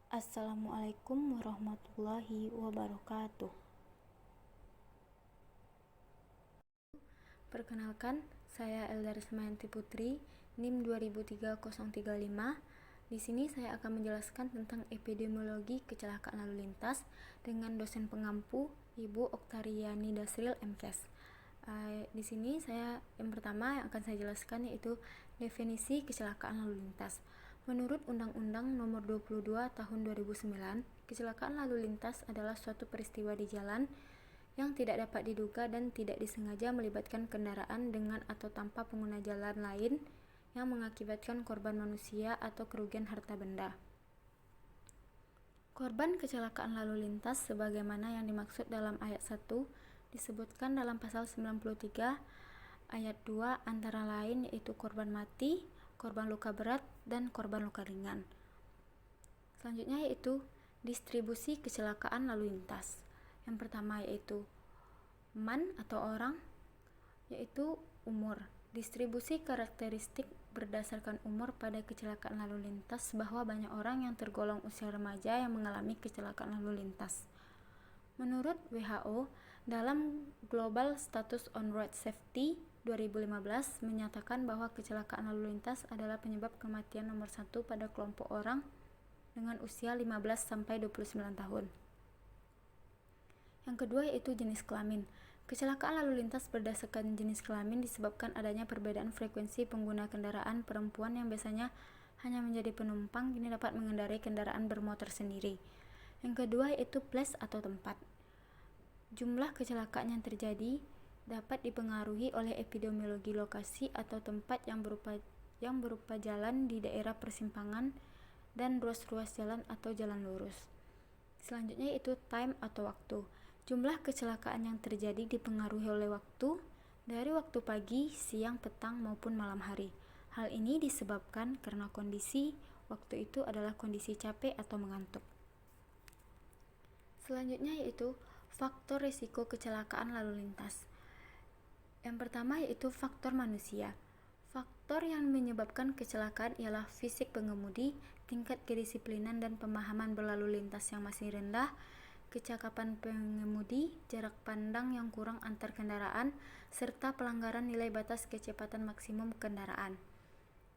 Assalamualaikum warahmatullahi wabarakatuh. Perkenalkan, saya Eldar Semayanti Putri, NIM 203035. Di sini saya akan menjelaskan tentang epidemiologi kecelakaan lalu lintas dengan dosen pengampu Ibu Oktariani Dasril MKes. Di sini yang pertama yang akan saya jelaskan yaitu definisi kecelakaan lalu lintas. Menurut Undang-Undang Nomor 22 Tahun 2009, kecelakaan lalu lintas adalah suatu peristiwa di jalan yang tidak dapat diduga dan tidak disengaja melibatkan kendaraan dengan atau tanpa pengguna jalan lain yang mengakibatkan korban manusia atau kerugian harta benda. Korban kecelakaan lalu lintas sebagaimana yang dimaksud dalam ayat 1 disebutkan dalam pasal 93 ayat 2 antara lain yaitu korban mati, korban luka berat, dan korban luka ringan. Selanjutnya yaitu distribusi kecelakaan lalu lintas. Yang pertama yaitu man atau orang, yaitu umur. Distribusi karakteristik berdasarkan umur pada kecelakaan lalu lintas bahwa banyak orang yang tergolong usia remaja yang mengalami kecelakaan lalu lintas. Menurut WHO, dalam Global Status on Road Safety 2015 menyatakan bahwa kecelakaan lalu lintas adalah penyebab kematian nomor 1 pada kelompok orang dengan usia 15-29 tahun. Yang kedua yaitu jenis kelamin. Kecelakaan lalu lintas berdasarkan jenis kelamin disebabkan adanya perbedaan frekuensi pengguna kendaraan. Perempuan yang biasanya hanya menjadi penumpang kini dapat mengendarai kendaraan bermotor sendiri. Yang kedua yaitu place atau tempat. Jumlah kecelakaan yang terjadi dapat dipengaruhi oleh epidemiologi lokasi atau tempat yang berupa jalan di daerah persimpangan dan ruas-ruas jalan atau jalan lurus. Selanjutnya yaitu time atau waktu. Jumlah kecelakaan yang terjadi dipengaruhi oleh waktu, dari waktu pagi, siang, petang, maupun malam hari. Hal ini disebabkan karena kondisi waktu itu adalah kondisi capek atau mengantuk. Selanjutnya yaitu faktor risiko kecelakaan lalu lintas. Yang pertama yaitu faktor manusia. Faktor yang menyebabkan kecelakaan ialah fisik pengemudi, tingkat kedisiplinan dan pemahaman berlalu lintas yang masih rendah, kecakapan pengemudi, jarak pandang yang kurang antar kendaraan, serta pelanggaran nilai batas kecepatan maksimum kendaraan.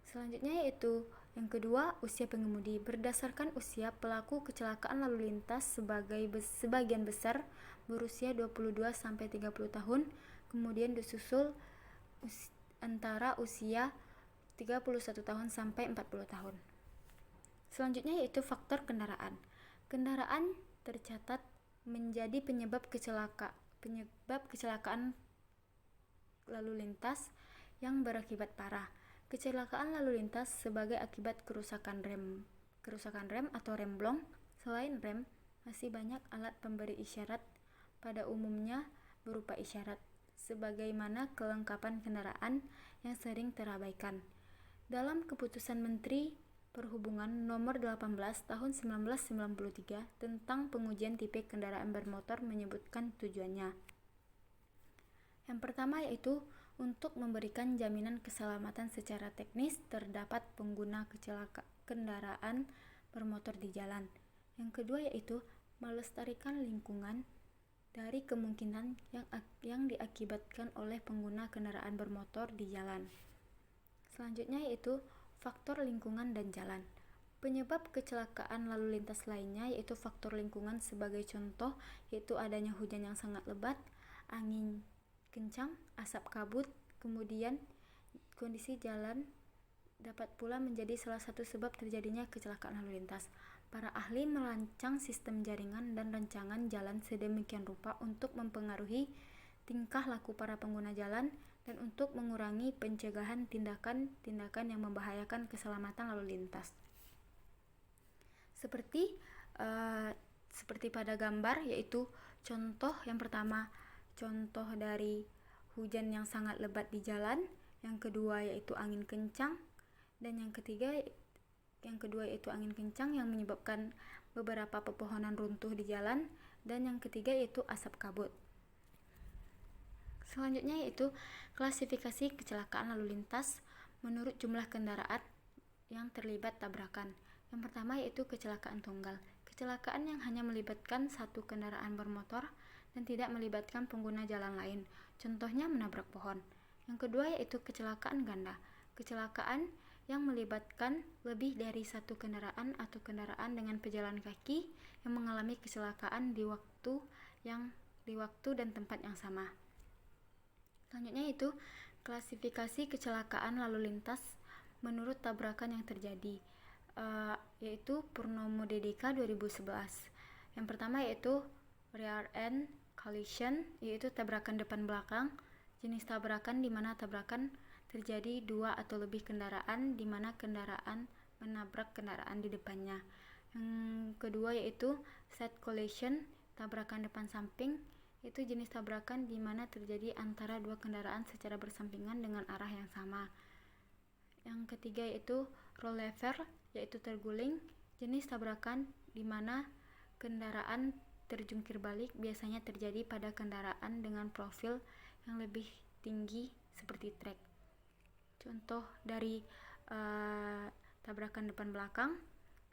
Selanjutnya yaitu yang kedua, usia pengemudi. Berdasarkan usia, pelaku kecelakaan lalu lintas sebagian besar berusia 22-30 tahun, kemudian disusul antara usia 31 tahun sampai 40 tahun. Selanjutnya yaitu faktor kendaraan. Kendaraan tercatat menjadi penyebab kecelakaan lalu lintas yang berakibat parah. Kecelakaan lalu lintas sebagai akibat kerusakan rem atau remblong. Selain rem, masih banyak alat pemberi isyarat, pada umumnya berupa isyarat, sebagaimana kelengkapan kendaraan yang sering terabaikan. Dalam keputusan Menteri Perhubungan Nomor 18 Tahun 1993 tentang pengujian tipe kendaraan bermotor menyebutkan tujuannya. Yang pertama yaitu untuk memberikan jaminan keselamatan secara teknis terdapat pengguna kendaraan bermotor di jalan. Yang kedua yaitu melestarikan lingkungan dari kemungkinan yang diakibatkan oleh pengguna kendaraan bermotor di jalan. Selanjutnya yaitu faktor lingkungan dan jalan. Penyebab kecelakaan lalu lintas lainnya yaitu faktor lingkungan, sebagai contoh yaitu adanya hujan yang sangat lebat, angin kencang, asap kabut, kemudian kondisi jalan dapat pula menjadi salah satu sebab terjadinya kecelakaan lalu lintas. Para ahli merancang sistem jaringan dan rancangan jalan sedemikian rupa untuk mempengaruhi tingkah laku para pengguna jalan dan untuk mengurangi pencegahan tindakan-tindakan yang membahayakan keselamatan lalu lintas. Seperti pada gambar, yaitu contoh yang pertama, contoh dari hujan yang sangat lebat di jalan, yang kedua yaitu angin kencang, dan yang kedua yaitu angin kencang yang menyebabkan beberapa pepohonan runtuh di jalan, dan yang ketiga yaitu asap kabut. Selanjutnya yaitu klasifikasi kecelakaan lalu lintas menurut jumlah kendaraan yang terlibat tabrakan. Yang pertama yaitu kecelakaan tunggal. Kecelakaan yang hanya melibatkan satu kendaraan bermotor dan tidak melibatkan pengguna jalan lain. Contohnya menabrak pohon. Yang kedua yaitu kecelakaan ganda. Kecelakaan yang melibatkan lebih dari satu kendaraan atau kendaraan dengan pejalan kaki yang mengalami kecelakaan di waktu dan tempat yang sama. Selanjutnya itu klasifikasi kecelakaan lalu lintas menurut tabrakan yang terjadi, yaitu Purnomo DDK 2011. Yang pertama yaitu rear end collision, yaitu tabrakan depan belakang. Jenis tabrakan di mana tabrakan terjadi dua atau lebih kendaraan di mana kendaraan menabrak kendaraan di depannya. Yang kedua yaitu side collision, tabrakan depan samping, itu jenis tabrakan di mana terjadi antara dua kendaraan secara bersampingan dengan arah yang sama. Yang ketiga yaitu rollover, yaitu terguling, jenis tabrakan di mana kendaraan terjungkir balik, biasanya terjadi pada kendaraan dengan profil yang lebih tinggi seperti trek. Contoh dari tabrakan depan belakang,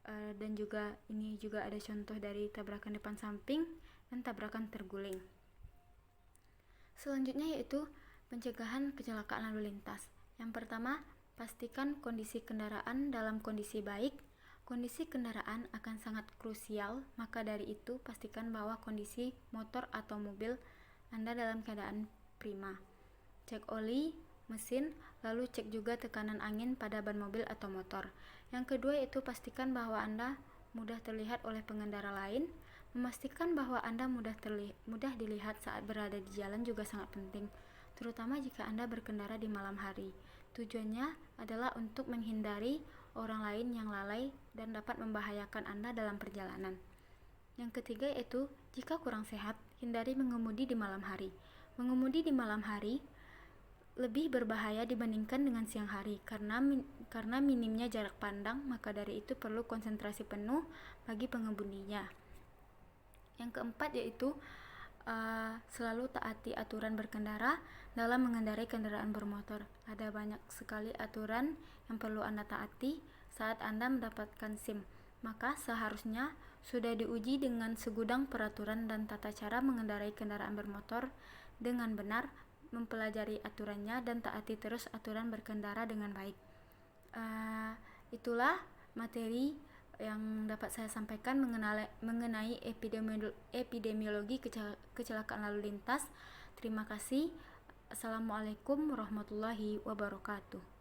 dan juga ini juga ada contoh dari tabrakan depan samping dan tabrakan terguling. Selanjutnya yaitu pencegahan kecelakaan lalu lintas. Yang pertama, pastikan kondisi kendaraan dalam kondisi baik. Kondisi kendaraan akan sangat krusial, maka dari itu pastikan bahwa kondisi motor atau mobil Anda dalam keadaan prima. Cek oli, mesin, lalu cek juga tekanan angin pada ban mobil atau motor. Yang kedua yaitu pastikan bahwa Anda mudah terlihat oleh pengendara lain. Memastikan bahwa Anda mudah dilihat saat berada di jalan juga sangat penting, terutama jika Anda berkendara di malam hari. Tujuannya adalah untuk menghindari orang lain yang lalai dan dapat membahayakan Anda dalam perjalanan. Yang ketiga yaitu jika kurang sehat, hindari mengemudi di malam hari. Mengemudi di malam hari lebih berbahaya dibandingkan dengan siang hari karena minimnya jarak pandang, maka dari itu perlu konsentrasi penuh bagi pengemudinya. Yang keempat yaitu selalu taati aturan berkendara dalam mengendarai kendaraan bermotor. Ada banyak sekali aturan yang perlu Anda taati saat Anda mendapatkan SIM, maka seharusnya sudah diuji dengan segudang peraturan dan tata cara mengendarai kendaraan bermotor dengan benar, mempelajari aturannya dan taati terus aturan berkendara dengan baik. Itulah materi yang dapat saya sampaikan mengenai epidemiologi kecelakaan lalu lintas. Terima kasih. Assalamualaikum warahmatullahi wabarakatuh.